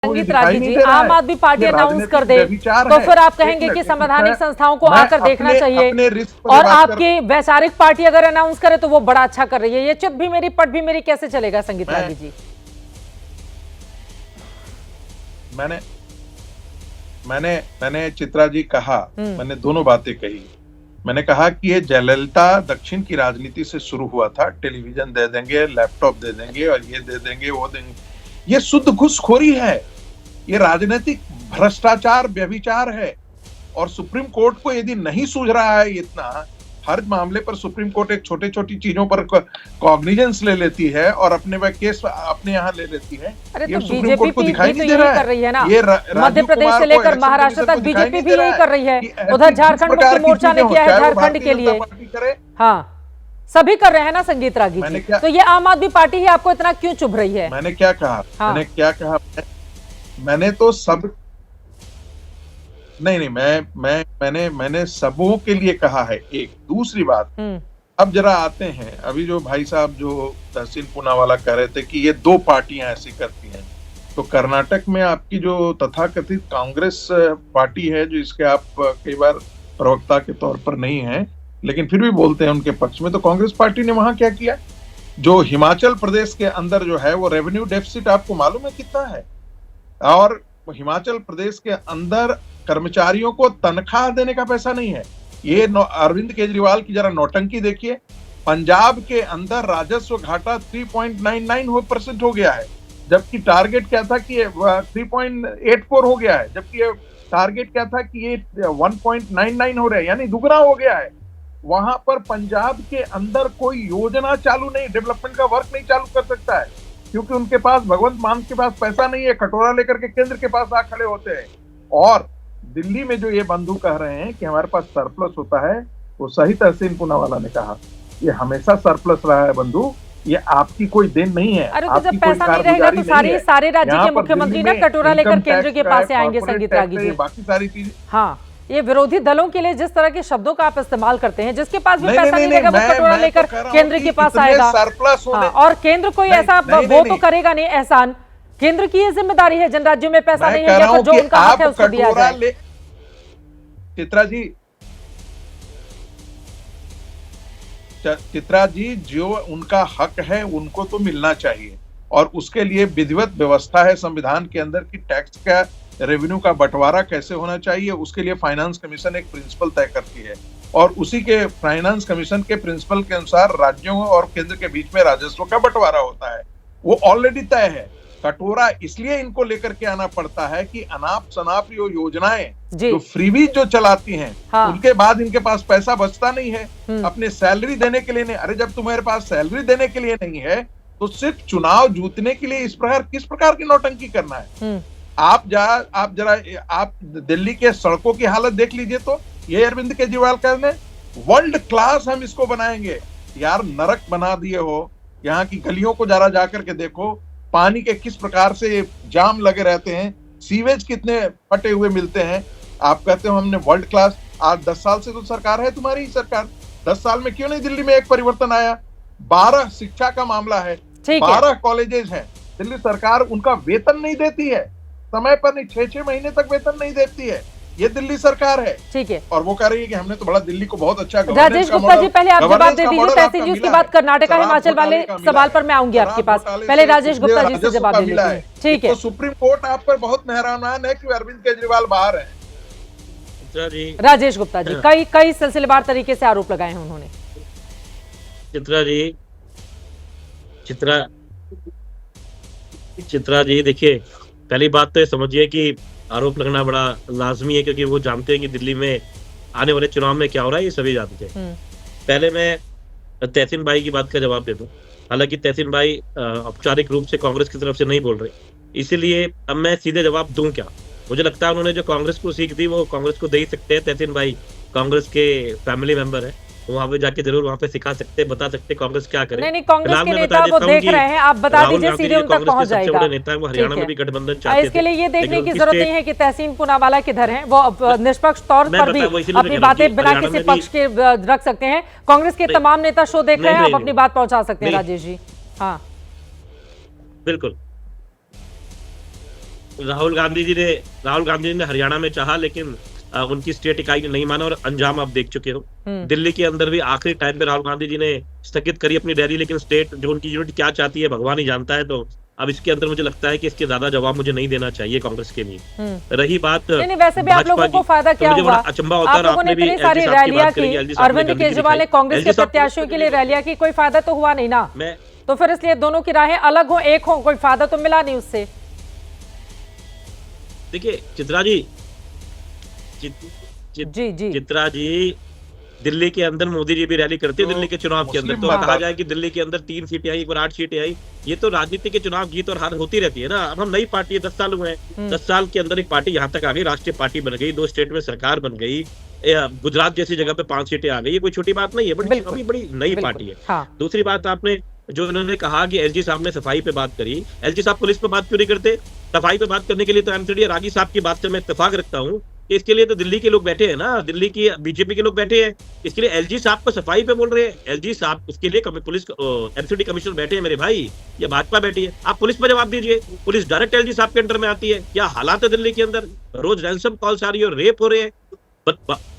संगीत रागी जी, आम आदमी पार्टी अनाउंस कर दे तो फिर आप कहेंगे कि संवैधानिक संस्थाओं को आकर देखना चाहिए, और आपकी वैचारिक पार्टी अगर अनाउंस करे तो वो बड़ा अच्छा कर रही है। ये चित भी मेरी पट भी मेरी कैसे चलेगा संगीत रागी जी? मैंने चित्रा जी कहा, मैंने दोनों बातें कही। मैंने कहा कि ये जयललिता दक्षिण की राजनीति से शुरू हुआ था। टेलीविजन दे देंगे, लैपटॉप दे देंगे और ये दे देंगे, वो देंगे। ये शुद्ध घूसखोरी है, ये राजनीतिक भ्रष्टाचार, व्यभिचार है। और सुप्रीम कोर्ट को यदि नहीं सूझ रहा है इतना, हर मामले पर सुप्रीम कोर्ट एक छोटी छोटी चीजों पर कॉग्निजेंस ले लेती है और अपने वह केस अपने यहाँ ले लेती है। अरे ये तो सुप्रीम कोर्ट को दिखाई नहीं दे यही रहा कर रही है ना, ये मध्य प्रदेश से लेकर महाराष्ट्र तक बीजेपी भी यही कर रही है। उधर झारखंड मुक्ति मोर्चा ने किया है झारखंड के लिए। हाँ, सभी कर रहे हैं ना संगीत रागी जी। तो ये आम आदमी पार्टी ही आपको इतना क्यों चुभ रही है? मैंने क्या कहा? मैंने तो सब नहीं, मैंने सबों के लिए कहा है। एक दूसरी बात, अब जरा आते हैं, अभी जो भाई साहब जो तहसील पूनावाला कह रहे थे कि ये दो पार्टियां ऐसी करती हैं, तो कर्नाटक में आपकी जो तथाकथित कांग्रेस पार्टी है, जो इसके आप कई बार प्रवक्ता के तौर पर नहीं है लेकिन फिर भी बोलते हैं उनके पक्ष में, तो कांग्रेस पार्टी ने वहां क्या किया? जो हिमाचल प्रदेश के अंदर जो है वो रेवेन्यू डेफिसिट आपको मालूम है कितना है? और हिमाचल प्रदेश के अंदर कर्मचारियों को तनख्वाह देने का पैसा नहीं है। ये अरविंद केजरीवाल की जरा नौटंकी देखिए। पंजाब के अंदर राजस्व घाटा 3.99% हो गया है, जबकि टारगेट क्या था कि 3.84 हो गया है, जबकि ये टारगेट क्या था कि ये 1.99 हो रहा है, यानी दुगना हो गया है। वहां पर पंजाब के अंदर कोई योजना चालू नहीं, डेवलपमेंट का वर्क नहीं चालू कर सकता है, क्योंकि उनके पास, भगवंत मान के पास पैसा नहीं है। कटोरा लेकर के केंद्र के पास आ खड़े होते हैं। और दिल्ली में जो ये बंधु कह रहे हैं कि हमारे पास सरप्लस होता है, वो सही तहसीन पूनावाला ने कहा, ये हमेशा सरप्लस रहा है बंधु, ये आपकी कोई देन नहीं है। अरे तो जब पैसा नहीं रहेगा तो सारे राज्य के मुख्यमंत्री ना कटोरा लेकर केंद्र के पास आएंगे संगीत रागी जी। बाकी सारी चीजें, हाँ, ये विरोधी दलों के लिए जिस तरह के शब्दों का आप इस्तेमाल करते हैं, जिसके पास भी पैसा नहीं रहेगा वो कटोरा लेकर केंद्र के पास आएगा। और केंद्र कोई ऐसा वो तो करेगा नहीं एहसान। केंद्र की ये जिम्मेदारी है, जिन राज्यों में पैसा नहीं है जो उनका हक है उसको दिया जाए। चित्रा जी, जो उनका हक है उनको तो मिलना चाहिए, और उसके लिए विधिवत व्यवस्था है संविधान के अंदर कि टैक्स का, रेवेन्यू का बंटवारा कैसे होना चाहिए। उसके लिए फाइनेंस कमीशन एक प्रिंसिपल तय करती है, और उसी के फाइनेंस कमीशन के प्रिंसिपल के अनुसार राज्यों और केंद्र के बीच में राजस्व का बंटवारा होता है, वो ऑलरेडी तय है। कटोरा इसलिए इनको लेकर के आना पड़ता है कि अनाप शनाप जो योजनाएं जो फ्रीबीज जो चलाती हैं, हाँ, उनके बाद इनके पास पैसा बचता नहीं है अपने सैलरी देने के लिए नहीं। अरे जब तुम्हारे पास सैलरी देने के लिए नहीं है तो सिर्फ चुनाव जीतने के लिए इस प्रकार किस प्रकार की नौटंकी करना है? आप दिल्ली के सड़कों की हालत देख लीजिए। तो ये अरविंद केजरीवाल कहते हैं वर्ल्ड क्लास हम इसको बनाएंगे। यार नरक बना दिए हो। यहाँ की गलियों को जरा जाकर के देखो, पानी के किस प्रकार से जाम लगे रहते हैं, सीवेज कितने फटे हुए मिलते हैं। आप कहते हो हमने वर्ल्ड क्लास। आज 10 साल से तो सरकार है तुम्हारी सरकार, 10 साल में क्यों नहीं दिल्ली में एक परिवर्तन आया? 12 शिक्षा का मामला है, 12 कॉलेजेस हैं। दिल्ली सरकार उनका वेतन नहीं देती है, समय पर नहीं, 6-6 महीने तक वेतन नहीं देती है। ये दिल्ली सरकार है, ठीक है। और वो कह रही है कि हमने तो बड़ा दिल्ली को बहुत अच्छा। राजेश गुप्ता जी, पहले आप जवाब दे दीजिए तहसील जी, उसके बाद कर्नाटक हिमाचल वाले सवाल पर मैं आऊंगी आपके पास। पहले राजेश गुप्ता जी से जवाब दे लीजिए, ठीक है। तो सुप्रीम कोर्ट आप पर बहुत मेहरबान है कि अरविंद केजरीवाल बाहर है। राजेश गुप्ता जी, कई सिलसिलेवार तरीके से आरोप लगाए हैं उन्होंने। चित्रा जी देखिए, पहली बात तो ये समझिए कि आरोप लगना बड़ा लाजमी है, क्योंकि वो जानते हैं कि दिल्ली में आने वाले चुनाव में क्या हो रहा है, ये सभी जानते हैं। पहले मैं तहसीन भाई की बात का जवाब दे दूं। हालांकि तहसीन भाई औपचारिक रूप से कांग्रेस की तरफ से नहीं बोल रहे, इसीलिए अब मैं सीधे जवाब दूं क्या? मुझे लगता है उन्होंने जो कांग्रेस को सीख दी वो कांग्रेस को दे ही सकते हैं। तहसीन भाई कांग्रेस के फैमिली मेंबर है, वहां पे जाके जरूर वहां पे सिखा सकते हैं, बता सकते हैं कांग्रेस क्या करे। नहीं, कांग्रेस के नेता वो देख रहे हैं, आप बता दीजिए, सीधे उन तक पहुंच जाएगा। बड़े नेता है, वो हरियाणा में भी गठबंधन चाहते हैं। इसके लिए ये देखने की जरूरत नहीं है कि तहसीन पूनावाला किधर हैं, वो निष्पक्ष तौर पर भी अपनी बातें बिना किसी पक्ष के रख सकते हैं। कांग्रेस के तमाम नेता शो देख रहे हैं, आप अपनी बात पहुंचा सकते हैं राजेश जी। हाँ बिल्कुल। राहुल गांधी जी ने हरियाणा में चाहा, लेकिन उनकी स्टेट इकाई ने नहीं माना और अंजाम आप देख चुके हो। दिल्ली के अंदर भी आखिरी टाइम पे राहुल गांधी जी ने स्थगित करी अपनी रैली, लेकिन स्टेट जो उनकी यूनिट क्या चाहती है भगवान ही जानता है। तो अब इसके अंदर मुझे लगता है कि इसके ज्यादा जवाब मुझे नहीं देना चाहिए कांग्रेस के लिए। रही बात नहीं, वैसे भी आप लोगों को फायदा क्या हुआ? अचंबा होता आप लोगों ने इतनी सारी रैलियां की, अरविंद केजरीवाल ने कांग्रेस के प्रत्याशियों के लिए रैलियां की, कोई फायदा तो हुआ नहीं ना। तो फिर इसलिए दोनों की राहें अलग हो, एक हो, कोई फायदा तो मिला नहीं उससे। देखिए चित्रा जी, चित्रा जी, दिल्ली के अंदर मोदी जी भी रैली करते हैं दिल्ली के चुनाव के अंदर। तो कहा जाए कि दिल्ली के अंदर 3 सीटें आई, एक बार 8 सीटें आई, ये तो राजनीति के चुनाव जीत और हार होती रहती है ना। अब हम नई पार्टी है, 10 साल हुए हैं, 10 साल के अंदर एक पार्टी यहाँ तक आ गई, राष्ट्रीय पार्टी बन गई, 2 स्टेट में सरकार बन गई, गुजरात जैसी जगह पे 5 सीटें आ गई, ये कोई छोटी बात नहीं है, बड़ी नई पार्टी है। हाँ। दूसरी बात, आपने जो इन्होंने कहा कि एलजी साहब ने सफाई पे बात करी, एलजी साहब पुलिस पे बात क्यों नहीं करते? सफाई पे बात करने के लिए तो एमसीडी रागी साहब की बात से मैं इत्तेफाक रखता हूँ कि इसके लिए तो दिल्ली के लोग बैठे हैं ना, दिल्ली की बीजेपी के लोग बैठे हैं। इसके लिए एलजी साहब को सफाई पे बोल रहे हैं, एलजी साहब उसके लिए पुलिस एमसीडी कमिश्नर बैठे हैं मेरे भाई, ये भाजपा बैठी है। आप पुलिस पर जवाब दीजिए, पुलिस डायरेक्ट एलजी साहब के अंडर में आती है। क्या हालात है दिल्ली के अंदर? रोज रैंसम कॉल्स आ रही है, रेप हो रहे हैं,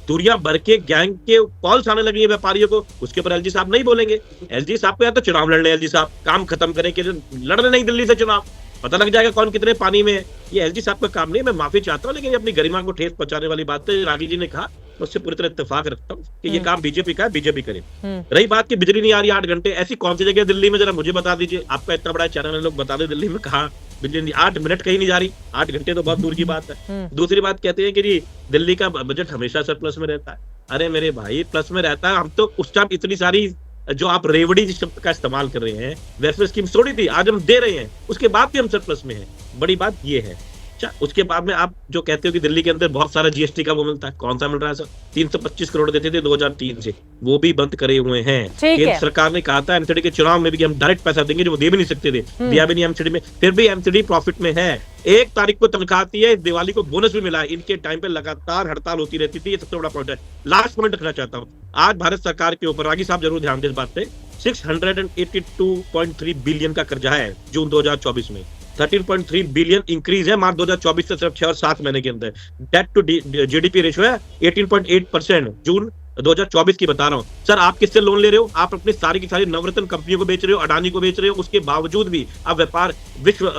दुनिया भर के गैंग के कॉल्स आने लगी है व्यापारियों को, उसके ऊपर एलजी साहब नहीं बोलेंगे। एलजी साहब को या तो चुनाव लड़ने, एलजी साहब काम खत्म करें कि लड़ने नहीं दिल्ली से चुनाव, पता लग जाएगा कौन कितने पानी में है। ये एलजी साहब का काम नहीं, मैं माफी चाहता हूँ, लेकिन ये अपनी गरिमा को ठेस पहुंचाने वाली बात है। रागी जी ने कहा, उससे पूरी तरह इत्तेफाक रखता हूँ कि ये काम बीजेपी का है, बीजेपी करे। रही बात की बिजली नहीं आ रही 8 घंटे, ऐसी कौन सी जगह दिल्ली में, जरा मुझे बता दीजिए। आपका इतना बड़ा चैनल है, लोग बता दे दिल्ली में कहा बिजली 8 मिनट कहीं नहीं जा रही, 8 घंटे तो बहुत दूर की बात है। दूसरी बात कहते हैं कि जी दिल्ली का बजट हमेशा सरप्लस में रहता है। अरे मेरे भाई, प्लस में रहता है, हम तो उस टाइम इतनी सारी जो आप रेवड़ी शब्द का इस्तेमाल कर रहे हैं, वेलफेयर स्कीम थोड़ी थी, आज हम दे रहे हैं, उसके बाद भी हम सरप्लस में हैं। बड़ी बात ये है। उसके बाद में आप जो कहते हो कि दिल्ली के अंदर बहुत सारा जीएसटी का वो मिलता है, कौन सा मिल रहा है सर? 325 करोड़ देते थे 2003 से, वो भी बंद करे हुए हैं। केंद्र सरकार ने कहा था एमसीडी के चुनाव में भी कि हम डायरेक्ट पैसा देंगे, जो वो दे भी नहीं सकते थे, दिया भी नहीं एमसीडी में, फिर भी एमसीडी प्रॉफिट में है। 1 तारीख को तनख्वाह आती है, दिवाली को बोनस भी मिला है। इनके टाइम पे लगातार हड़ताल होती रहती थी, ये सबसे बड़ा पॉइंट है। लास्ट पॉइंट रखना चाहता हूँ, आज भारत सरकार के ऊपर, रागी साहब जरूर ध्यान दें इस बात पे, 682.3 बिलियन का कर्जा है जून 2024 में। 13.3 बिलियन इंक्रीज है मार्च 2024 से सिर्फ 6 और 7 महीने के अंदर। डेट टू जीडीपी रेशियो है 18.8% जून 2024 की बता रहा हूँ। सर आप किससे लोन ले रहे हो? आप अपनी सारी की सारी नवरत्न कंपनियों को बेच रहे हो, अडानी को बेच रहे हो, उसके बावजूद भी आप व्यापार विश्व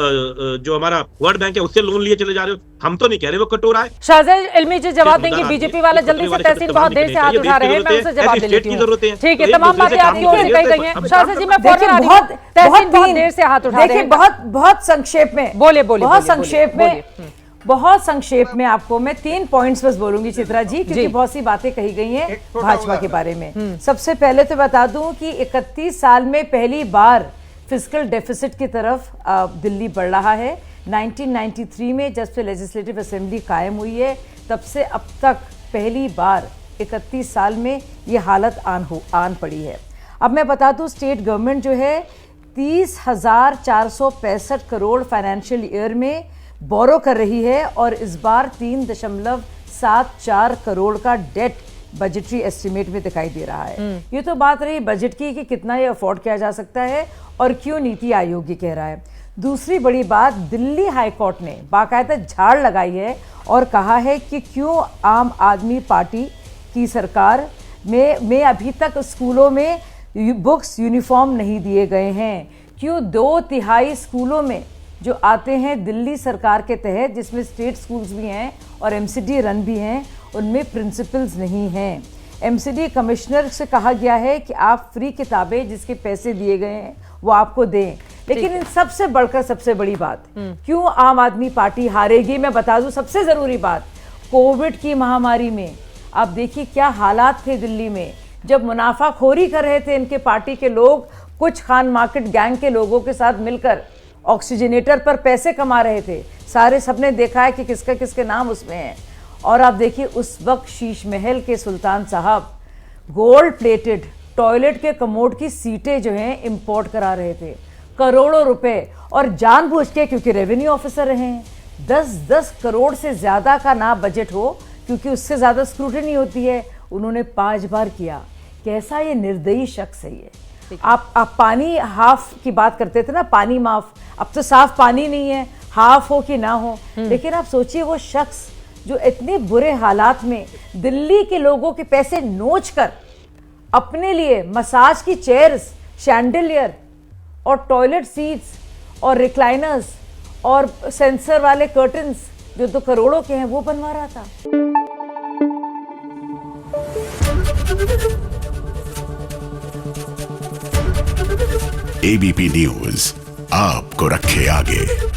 जो हमारा वर्ल्ड बैंक है उससे लोन लिए चले जा रहे हो। हम तो नहीं कह रहे वो कटोरा है। शाहजेब इल्मी जी जवाब देंगे, बीजेपी वाले जल्दी से, तहसीन बहुत देर से हाथ उठा रहे हैं, मैं उनसे जवाब दे लेती हूं। ठीक है, तमाम बातें आपकी ओर से कही गई हैं। शाहजेब जी मैं फौरन आ रही हूं, तहसीन बहुत देर से हाथ उठा रहे हैं। देखिए बहुत संक्षेप में, बहुत संक्षेप में आपको मैं 3 पॉइंट्स बस बोलूंगी चित्रा जी, क्योंकि बहुत सी बातें कही गई हैं भाजपा के बारे में। सबसे पहले तो बता दूं कि 31 साल में पहली बार फिस्कल डेफिसिट की तरफ दिल्ली बढ़ रहा है। 1993 में जब से लेजिस्लेटिव असेंबली कायम हुई है, तब से अब तक पहली बार 31 साल में ये हालत आन पड़ी है। अब मैं बता दूं, स्टेट गवर्नमेंट जो है 30,465 करोड़ फाइनेंशियल ईयर में बोरो कर रही है, और इस बार 3.74 करोड़ का डेट बजटरी एस्टिमेट में दिखाई दे रहा है। ये तो बात रही बजट की कि कितना ये अफोर्ड किया जा सकता है और क्यों नीति आयोग ये कह रहा है। दूसरी बड़ी बात, दिल्ली हाई कोर्ट ने बाकायदा झाड़ लगाई है और कहा है कि क्यों आम आदमी पार्टी की सरकार में अभी तक स्कूलों में बुक्स यूनिफॉर्म नहीं दिए गए हैं, क्यों 2/3 स्कूलों में जो आते हैं दिल्ली सरकार के तहत, जिसमें स्टेट स्कूल्स भी हैं और एमसीडी रन भी हैं, उनमें प्रिंसिपल्स नहीं हैं। एमसीडी कमिश्नर से कहा गया है कि आप फ्री किताबें जिसके पैसे दिए गए हैं वो आपको दें, लेकिन इन सबसे बढ़कर सबसे बड़ी बात, क्यों आम आदमी पार्टी हारेगी? मैं बता दूं, सबसे ज़रूरी बात, कोविड की महामारी में आप देखिए क्या हालात थे दिल्ली में, जब मुनाफाखोरी कर रहे थे इनके पार्टी के लोग, कुछ खान मार्केट गैंग के लोगों के साथ मिलकर ऑक्सीजनेटर पर पैसे कमा रहे थे। सारे सबने देखा है कि किसका किसके नाम उसमें है। और आप देखिए उस वक्त शीश महल के सुल्तान साहब गोल्ड प्लेटेड टॉयलेट के कमोड की सीटें जो हैं इंपोर्ट करा रहे थे, करोड़ों रुपए, और जानबूझ के, क्योंकि रेवेन्यू ऑफिसर रहे हैं, 10-10 करोड़ से ज़्यादा का ना बजट हो, क्योंकि उससे ज़्यादा स्क्रूटनी होती है, उन्होंने 5 बार किया। कैसा ये निर्दयी शख्स है ये। आप पानी हाफ की बात करते थे ना, पानी माफ, अब तो साफ पानी नहीं है, हाफ हो कि ना हो, लेकिन आप सोचिए वो शख्स जो इतने बुरे हालात में दिल्ली के लोगों के पैसे नोच कर अपने लिए मसाज की चेयर्स, शैंडलियर और टॉयलेट सीट्स और रिक्लाइनर्स और सेंसर वाले कर्टन्स जो 2 करोड़ों के हैं वो बनवा रहा था। एबीपी न्यूज आपको रखे आगे।